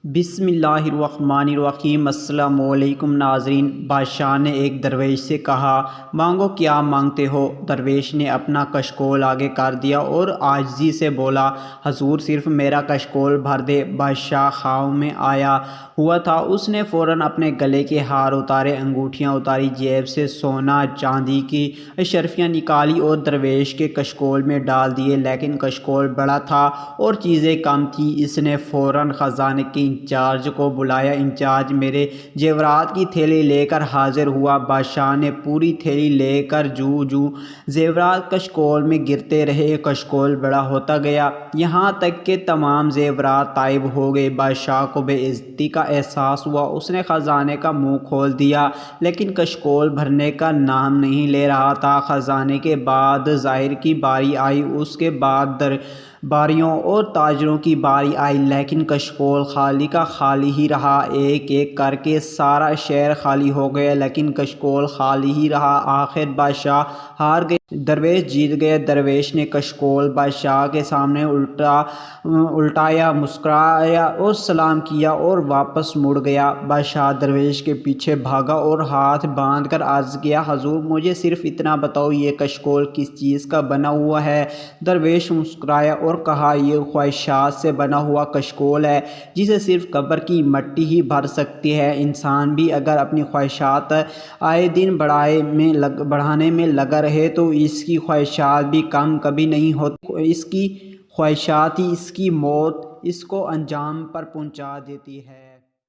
بسم اللہ الرحمن الرحیم۔ السلام علیکم ناظرین۔ بادشاہ نے ایک درویش سے کہا، مانگو کیا مانگتے ہو؟ درویش نے اپنا کشکول آگے کر دیا اور عاجزی سے بولا، حضور صرف میرا کشکول بھر دے۔ بادشاہ خواب میں آیا ہوا تھا، اس نے فوراً اپنے گلے کے ہار اتارے، انگوٹھیاں اتاری، جیب سے سونا چاندی کی اشرفیاں نکالی اور درویش کے کشکول میں ڈال دیے، لیکن کشکول بڑا تھا اور چیزیں کم تھیں۔ اس نے فوراً خزانے کے انچارج کو بلایا۔ انچارج میرے زیورات کی تھیلی لے کر حاضر ہوا۔ بادشاہ نے پوری تھیلی لے کر جو زیورات کشکول میں گرتے رہے، کشکول بڑا ہوتا گیا، یہاں تک کہ تمام زیورات غائب ہو گئے۔ بادشاہ کو بے عزتی کا احساس ہوا، اس نے خزانے کا منہ کھول دیا، لیکن کشکول بھرنے کا نام نہیں لے رہا تھا۔ خزانے کے بعد زائر کی باری آئی، اس کے بعد درباریوں اور تاجروں کی باری آئی، لیکن کشکول خالی کا خالی ہی رہا۔ ایک ایک کر کے سارا شہر خالی ہو گیا، لیکن کشکول خالی ہی رہا۔ آخر بادشاہ ہار گیا، درویش جیت گیا۔ درویش نے کشکول بادشاہ کے سامنے الٹایا، مسکرایا اور سلام کیا اور واپس مڑ گیا۔ بادشاہ درویش کے پیچھے بھاگا اور ہاتھ باندھ کر عرض کیا، حضور مجھے صرف اتنا بتاؤ، یہ کشکول کس چیز کا بنا ہوا ہے؟ درویش مسکرایا اور کہا، یہ خواہشات سے بنا ہوا کشکول ہے، جسے صرف قبر کی مٹی ہی بھر سکتی ہے۔ انسان بھی اگر اپنی خواہشات آئے دن بڑھانے میں لگا رہے تو اس کی خواہشات بھی کم کبھی نہیں ہوتی۔ اس کی خواہشات ہی اس کی موت اس کو انجام پر پہنچا دیتی ہے۔